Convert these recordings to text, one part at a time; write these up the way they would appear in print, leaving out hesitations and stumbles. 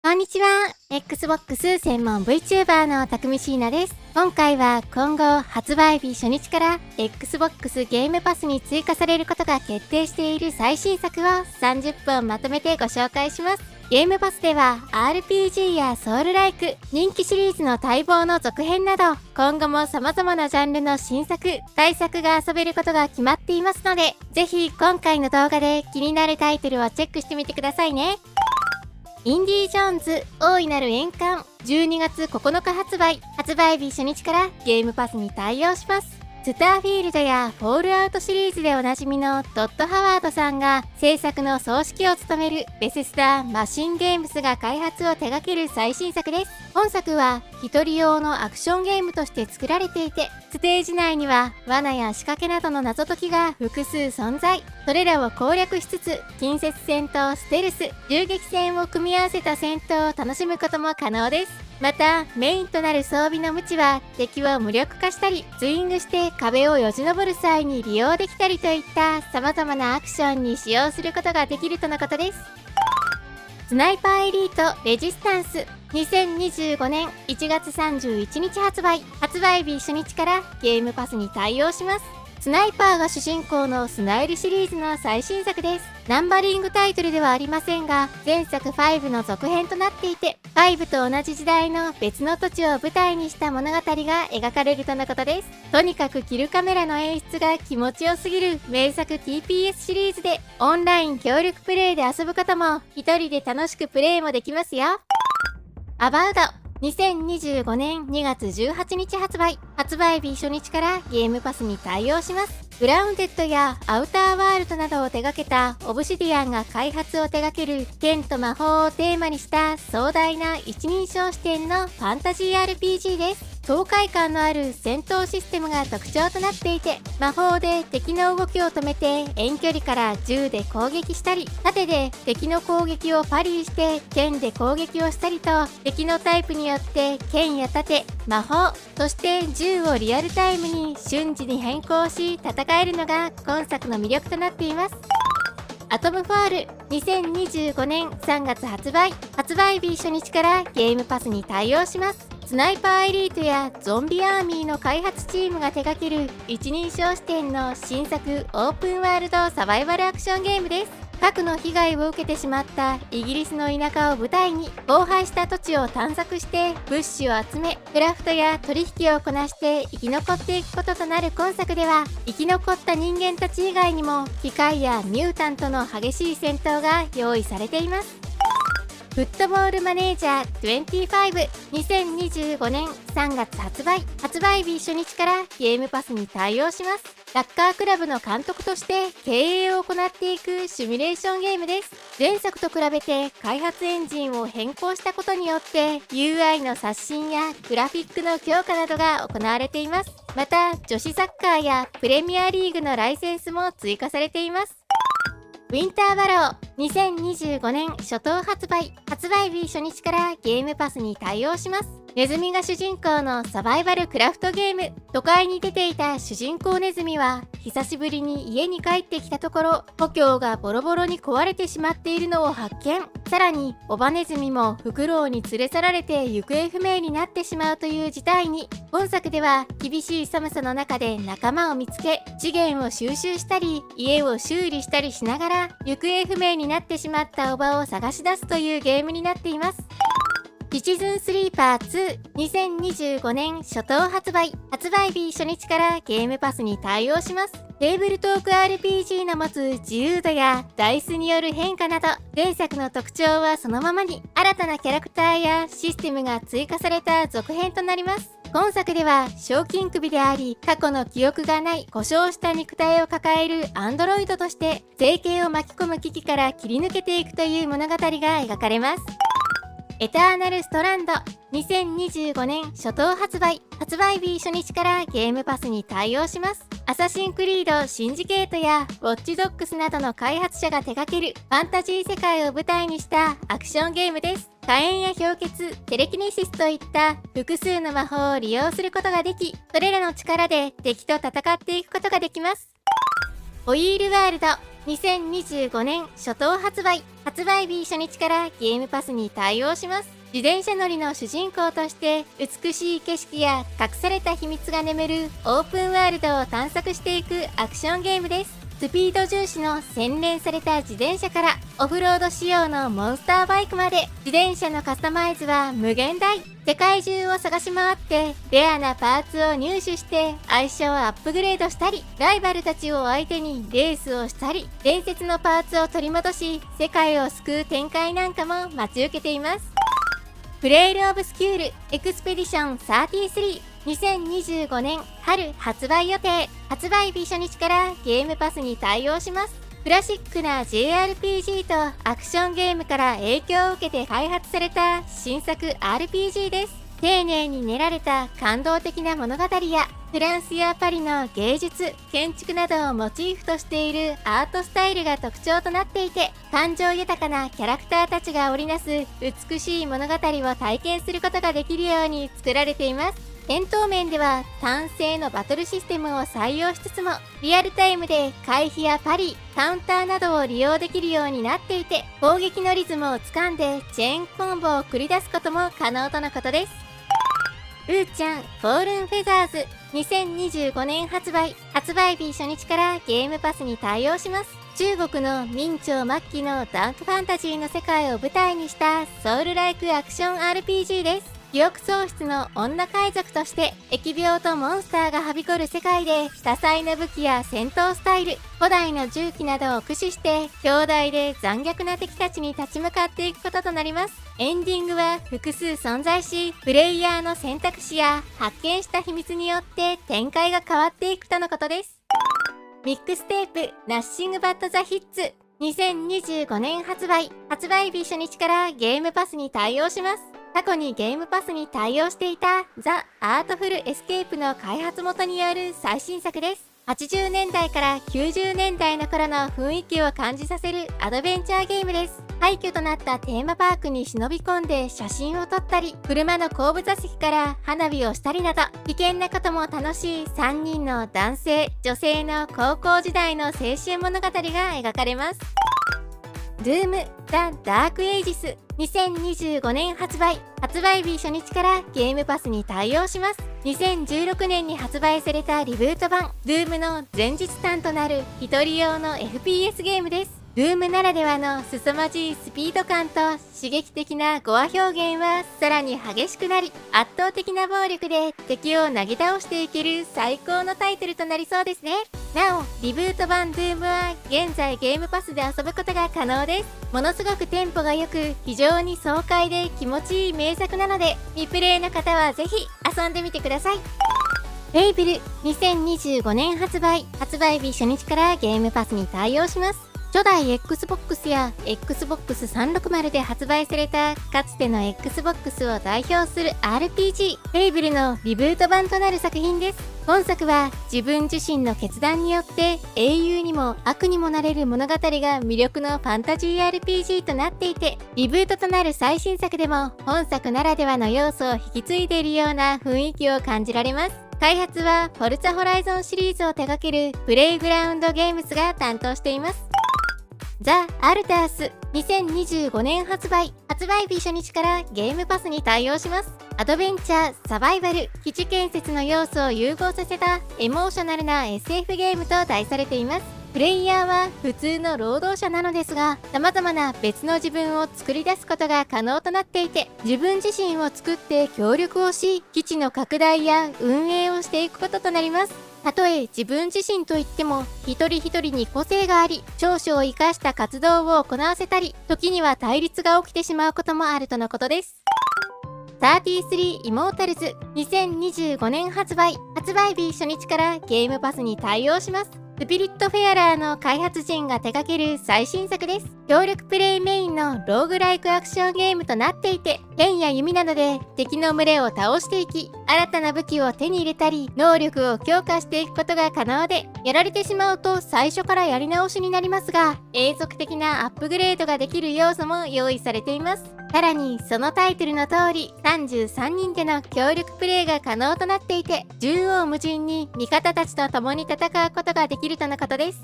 こんにちは。Xbox 専門 VTuber のたくみしーなです。今回は今後発売日初日から Xbox ゲームパスに追加されることが決定している最新作を30本まとめてご紹介します。ゲームパスでは RPG やソウルライク、人気シリーズの待望の続編など、今後も様々なジャンルの新作、大作が遊べることが決まっていますので、ぜひ今回の動画で気になるタイトルをチェックしてみてくださいね。インディ・ジョーンズ大いなる円環12月9日発売日初日からゲームパスに対応します。スターフィールドやフォールアウトシリーズでおなじみのトッド・ハワードさんが制作の総指揮を務めるベセスタマシンゲームスが開発を手掛ける最新作です。本作は一人用のアクションゲームとして作られていて、ステージ内には罠や仕掛けなどの謎解きが複数存在。それらを攻略しつつ、近接戦とステルス、銃撃戦を組み合わせた戦闘を楽しむことも可能です。また、メインとなる装備の無知は敵を無力化したり、スイングして壁をよじ登る際に利用できたりといった様々なアクションに使用することができるとのことです。スナイパーエリートレジスタンス2025年1月31日発売日初日からゲームパスに対応します。スナイパーが主人公のスナイルシリーズの最新作です。ナンバリングタイトルではありませんが、前作5の続編となっていて、5と同じ時代の別の土地を舞台にした物語が描かれるとのことです。とにかくキルカメラの演出が気持ちよすぎる名作 TPS シリーズで、オンライン協力プレイで遊ぶことも、一人で楽しくプレイもできますよ。アバウト2025年2月18日発売日初日からゲームパスに対応します。グラウンデッドやアウターワールドなどを手掛けたオブシディアンが開発を手掛ける剣と魔法をテーマにした壮大な一人称視点のファンタジー RPG です。爽快感のある戦闘システムが特徴となっていて、魔法で敵の動きを止めて遠距離から銃で攻撃したり、盾で敵の攻撃をパリーして剣で攻撃をしたりと、敵のタイプによって剣や盾、魔法、そして銃をリアルタイムに瞬時に変更し戦えるのが今作の魅力となっています。アトムフォール2025年3月発売日初日からゲームパスに対応します。スナイパーエリートやゾンビアーミーの開発チームが手掛ける一人称視点の新作オープンワールドサバイバルアクションゲームです。核の被害を受けてしまったイギリスの田舎を舞台に荒廃した土地を探索して物資を集め、クラフトや取引をこなして生き残っていくこととなる今作では、生き残った人間たち以外にも機械やミュータントの激しい戦闘が用意されています。フットボールマネージャー25 2025年3月発売日初日からゲームパスに対応します。サッカークラブの監督として経営を行っていくシミュレーションゲームです。前作と比べて開発エンジンを変更したことによって UI の刷新やグラフィックの強化などが行われています。また女子サッカーやプレミアリーグのライセンスも追加されています。ウィンターバロー2025年初頭発売日初日からゲームパスに対応します。ネズミが主人公のサバイバルクラフトゲーム。都会に出ていた主人公ネズミは久しぶりに家に帰ってきたところ、故郷がボロボロに壊れてしまっているのを発見。さらにオバネズミもフクロウに連れ去られて行方不明になってしまうという事態に、本作では厳しい寒さの中で仲間を見つけ、資源を収集したり家を修理したりしながら行方不明になってしまったおばを探し出すというゲームになっています。シチズンスリーパー2 2025年初頭発売日初日からゲームパスに対応します。テーブルトーク RPG の持つ自由度やダイスによる変化など、前作の特徴はそのままに新たなキャラクターやシステムが追加された続編となります。今作では賞金首であり過去の記憶がない故障した肉体を抱えるアンドロイドとして生計を巻き込む危機から切り抜けていくという物語が描かれます。エターナルストランド2025年初頭発売日初日からゲームパスに対応します。アサシンクリードシンジケートやウォッチドッグスなどの開発者が手掛けるファンタジー世界を舞台にしたアクションゲームです。火炎や氷結、テレキネシスといった複数の魔法を利用することができ、それらの力で敵と戦っていくことができます。ホイールワールド2025年初頭発売日初日からゲームパスに対応します。自転車乗りの主人公として美しい景色や隠された秘密が眠るオープンワールドを探索していくアクションゲームです。スピード重視の洗練された自転車からオフロード仕様のモンスターバイクまで、自転車のカスタマイズは無限大。世界中を探し回ってレアなパーツを入手して相性をアップグレードしたり、ライバルたちを相手にレースをしたり、伝説のパーツを取り戻し世界を救う展開なんかも待ち受けています。プレイルオブスキュールエクスペディション33、2025年春発売予定。発売日初日からゲームパスに対応します。クラシックな JRPG とアクションゲームから影響を受けて開発された新作 RPG です。丁寧に練られた感動的な物語やフランスやパリの芸術、建築などをモチーフとしているアートスタイルが特徴となっていて、感情豊かなキャラクターたちが織りなす美しい物語を体験することができるように作られています。戦闘面では単性のバトルシステムを採用しつつも、リアルタイムで回避やパリ、カウンターなどを利用できるようになっていて、攻撃のリズムをつかんでチェーンコンボを繰り出すことも可能とのことです。うーちゃんフォールンフェザーズ、2025年発売日初日からゲームパスに対応します。中国の明朝末期のダークファンタジーの世界を舞台にしたソウルライクアクション RPG です。記憶喪失の女海賊として疫病とモンスターがはびこる世界で、多彩な武器や戦闘スタイル、古代の銃器などを駆使して兄弟で残虐な敵たちに立ち向かっていくこととなります。エンディングは複数存在し、プレイヤーの選択肢や発見した秘密によって展開が変わっていくとのことです。ミックステープナッシングバットザヒッツ、2025年発売日初日からゲームパスに対応します。過去にゲームパスに対応していたザ・アートフル・エスケープの開発元による最新作です。80年代から90年代の頃の雰囲気を感じさせるアドベンチャーゲームです。廃墟となったテーマパークに忍び込んで写真を撮ったり、車の後部座席から花火をしたりなど、危険なことも楽しい3人の男性・女性の高校時代の青春物語が描かれます。Doom: The Dark Ages、2025年発売日初日からゲームパスに対応します。2016年に発売されたリブート版 Doom の前日譚となる一人用の FPS ゲームです。Doom ならではの凄まじいスピード感と刺激的なゴア表現はさらに激しくなり、圧倒的な暴力で敵をなぎ倒していける最高のタイトルとなりそうですね。なお、リブート版 Doom は現在ゲームパスで遊ぶことが可能です。ものすごくテンポが良く、非常に爽快で気持ちいい名作なので、未プレイの方はぜひ遊んでみてください。フェイブル、2025年発売日初日からゲームパスに対応します。初代 Xbox や Xbox 360で発売されたかつての Xbox を代表する RPG、フェイブルのリブート版となる作品です。本作は自分自身の決断によって英雄にも悪にもなれる物語が魅力のファンタジー RPG となっていて、リブートとなる最新作でも本作ならではの要素を引き継いでいるような雰囲気を感じられます。開発はフォルツァホライゾンシリーズを手掛けるプレイグラウンドゲームスが担当しています。ザ・アルタース、2025年発売日初日からゲームパスに対応します。アドベンチャー、サバイバル、基地建設の要素を融合させたエモーショナルな SF ゲームと題されています。プレイヤーは普通の労働者なのですが、様々な別の自分を作り出すことが可能となっていて、自分自身を作って協力をし、基地の拡大や運営をしていくこととなります。たとえ自分自身といっても、一人一人に個性があり、長所を生かした活動を行わせたり、時には対立が起きてしまうこともあるとのことです。33イモータルズ、2025年発売日初日からゲームパスに対応します。スピリットフェアラーの開発陣が手掛ける最新作です。協力プレイメインのローグライクアクションゲームとなっていて、剣や弓などで敵の群れを倒していき、新たな武器を手に入れたり、能力を強化していくことが可能で、やられてしまうと最初からやり直しになりますが、永続的なアップグレードができる要素も用意されています。さらにそのタイトルの通り、33人での協力プレイが可能となっていて、縦横無尽に味方たちと共に戦うことができるとのことです。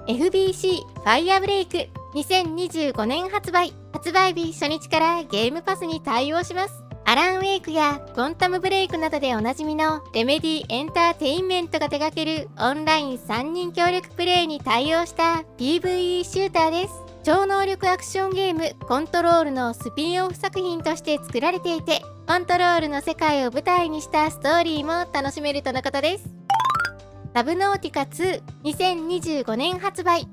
FBC ファイアブレイク2025年発売日初日からゲームパスに対応します。アラン・ウェイクやゴンタムブレイクなどでおなじみのレメディエンターテインメントが手掛けるオンライン3人協力プレイに対応した PVE シューターです。超能力アクションゲームコントロールのスピンオフ作品として作られていて、コントロールの世界を舞台にしたストーリーも楽しめるとのことです。サブノーティカ2 2025年発売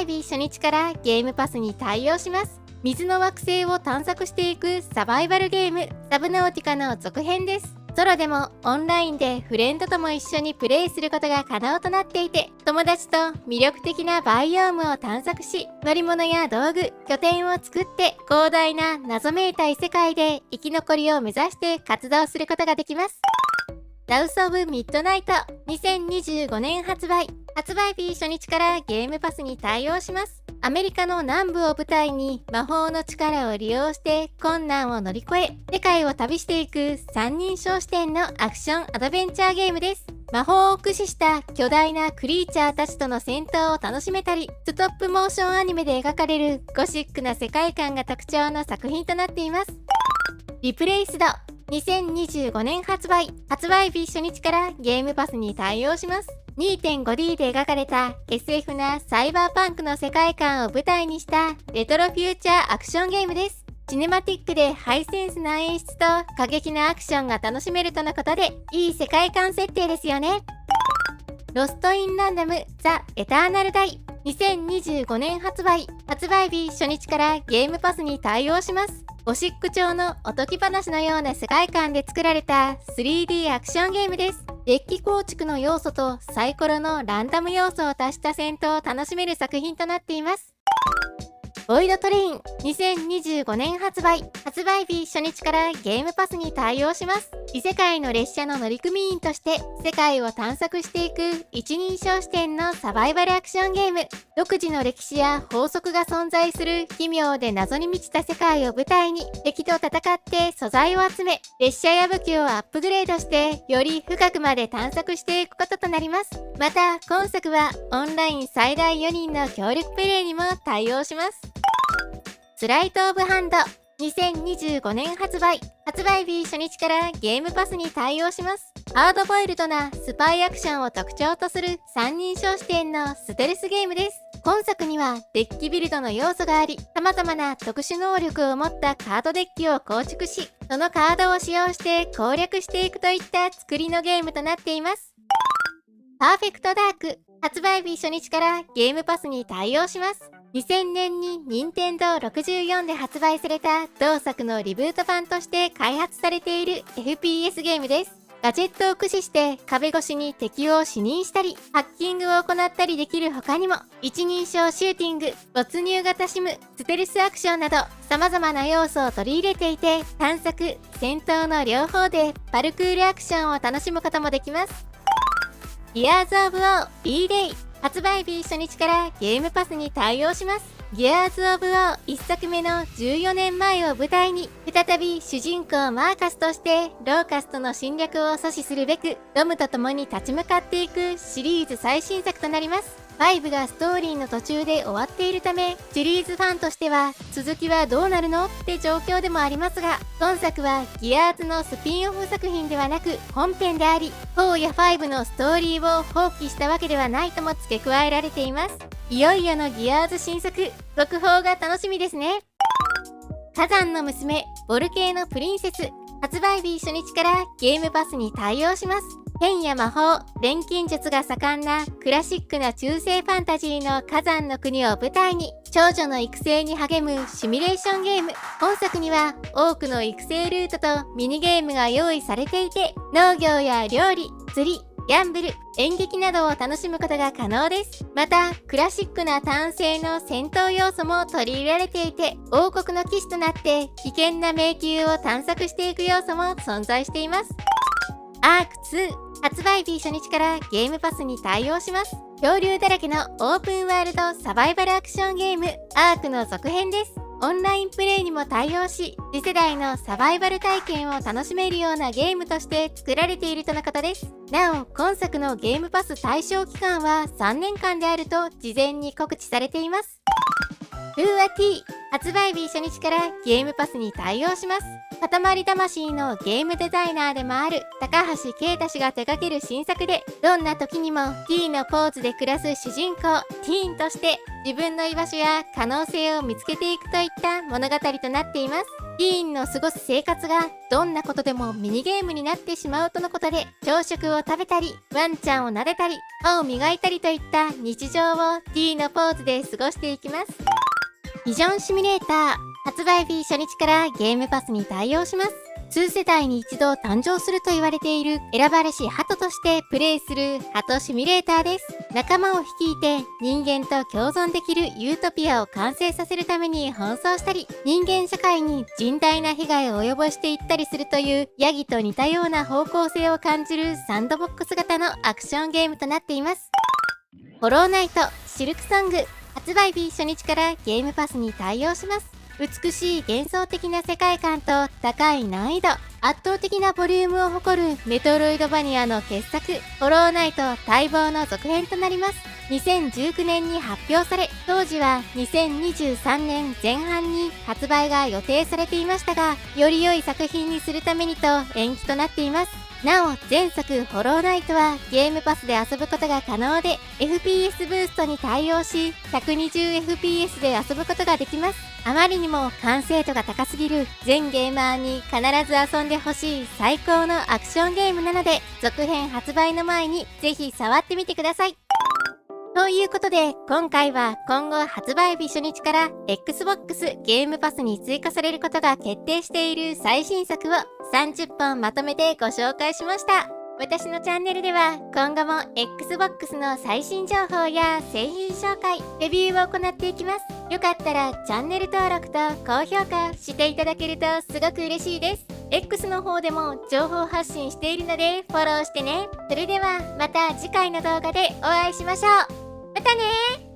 日初日からゲームパスに対応します。水の惑星を探索していくサバイバルゲームサブノーティカの続編です。ソロでもオンラインでフレンドとも一緒にプレイすることが可能となっていて、友達と魅力的なバイオームを探索し、乗り物や道具、拠点を作って広大な謎めいた異世界で生き残りを目指して活動することができます。ラウス・オブ・ミッドナイト2025年発売日初日からゲームパスに対応します。アメリカの南部を舞台に魔法の力を利用して困難を乗り越え、世界を旅していく三人称視点のアクションアドベンチャーゲームです。魔法を駆使した巨大なクリーチャーたちとの戦闘を楽しめたり、ストップモーションアニメで描かれるゴシックな世界観が特徴の作品となっています。リプレイスド2025年発売日初日からゲームパスに対応します。2.5D で描かれた SF なサイバーパンクの世界観を舞台にしたレトロフューチャーアクションゲームです。シネマティックでハイセンスな演出と過激なアクションが楽しめるとのことで、いい世界観設定ですよね。ロストインランダムザ・エターナルダイ2025年発売日初日からゲームパスに対応します。ゴシック調のおとぎ話のような世界観で作られた 3D アクションゲームです。デッキ構築の要素とサイコロのランダム要素を足した戦闘を楽しめる作品となっています。ボイドトレイン2025年発売日初日からゲームパスに対応します。異世界の列車の乗組員として世界を探索していく一人称視点のサバイバルアクションゲーム。独自の歴史や法則が存在する奇妙で謎に満ちた世界を舞台に敵と戦って素材を集め、列車や武器をアップグレードしてより深くまで探索していくこととなります。また今作はオンライン最大4人の協力プレイにも対応します。スライト・オブ・ハンド2025年発売日初日からゲームパスに対応します。ハードボイルドなスパイアクションを特徴とする三人称視点のステルスゲームです。今作にはデッキビルドの要素があり、様々な特殊能力を持ったカードデッキを構築し、そのカードを使用して攻略していくといった作りのゲームとなっています。パーフェクトダーク発売日初日からゲームパスに対応します。2000年に任天堂64で発売された同作のリブート版として開発されている FPS ゲームです。ガジェットを駆使して壁越しに敵を視認したり、ハッキングを行ったりできる他にも、一人称シューティング、没入型シム、ステルスアクションなど様々な要素を取り入れていて、探索、戦闘の両方でパルクールアクションを楽しむこともできます。ギアーズ・オブ・オー B-Day発売日初日からゲームパスに対応します。ギアーズ・オブ・オー1作目の14年前を舞台に、再び主人公マーカスとしてローカスとの侵略を阻止するべく、ロムと共に立ち向かっていくシリーズ最新作となります。5がストーリーの途中で終わっているため、シリーズファンとしては続きはどうなるのって状況でもありますが、今作はギアーズのスピンオフ作品ではなく本編であり、4や5のストーリーを放棄したわけではないとも付け加えられています。いよいよのギアーズ新作、続報が楽しみですね。火山の娘、ボルケーノ・プリンセス発売日初日からゲームパスに対応します。剣や魔法、錬金術が盛んなクラシックな中世ファンタジーの火山の国を舞台に少女の育成に励むシミュレーションゲーム。本作には多くの育成ルートとミニゲームが用意されていて、農業や料理、釣り、ギャンブル、演劇などを楽しむことが可能です。また、クラシックなターン制の戦闘要素も取り入れられていて、王国の騎士となって危険な迷宮を探索していく要素も存在しています。アーク2発売日初日からゲームパスに対応します。恐竜だらけのオープンワールドサバイバルアクションゲームアークの続編です。オンラインプレイにも対応し、次世代のサバイバル体験を楽しめるようなゲームとして作られているとのことです。なお、今作のゲームパス対象期間は3年間であると事前に告知されています。フーアティー、発売日初日からゲームパスに対応します。塊魂のゲームデザイナーでもある高橋啓太氏が手掛ける新作で、どんな時にも T のポーズで暮らす主人公ティーンとして自分の居場所や可能性を見つけていくといった物語となっています。ティーンの過ごす生活がどんなことでもミニゲームになってしまうとのことで、朝食を食べたり、ワンちゃんを撫でたり、歯を磨いたりといった日常を T のポーズで過ごしていきます。ビジョンシミュレーター、発売日初日からゲームパスに対応します。数世代に一度誕生すると言われている選ばれし鳩としてプレイする鳩シミュレーターです。仲間を率いて人間と共存できるユートピアを完成させるために奔走したり、人間社会に甚大な被害を及ぼしていったりするというヤギと似たような方向性を感じるサンドボックス型のアクションゲームとなっています。ホローナイト、シルクソング、発売日初日からゲームパスに対応します。美しい幻想的な世界観と高い難易度、圧倒的なボリュームを誇るメトロイドバニアの傑作、ホローナイト待望の続編となります。2019年に発表され、当時は2023年前半に発売が予定されていましたが、より良い作品にするためにと延期となっています。なお、前作ホローナイトはゲームパスで遊ぶことが可能で、FPS ブーストに対応し、120fps で遊ぶことができます。あまりにも完成度が高すぎる全ゲーマーに必ず遊んでほしい最高のアクションゲームなので、続編発売の前にぜひ触ってみてください。ということで、今回は今後発売日初日から Xbox ゲームパスに追加されることが決定している最新作を30本まとめてご紹介しました。私のチャンネルでは今後も Xbox の最新情報や製品紹介、レビューを行っていきます。よかったらチャンネル登録と高評価していただけるとすごく嬉しいです。X の方でも情報発信しているのでフォローしてね。それではまた次回の動画でお会いしましょう。またねー。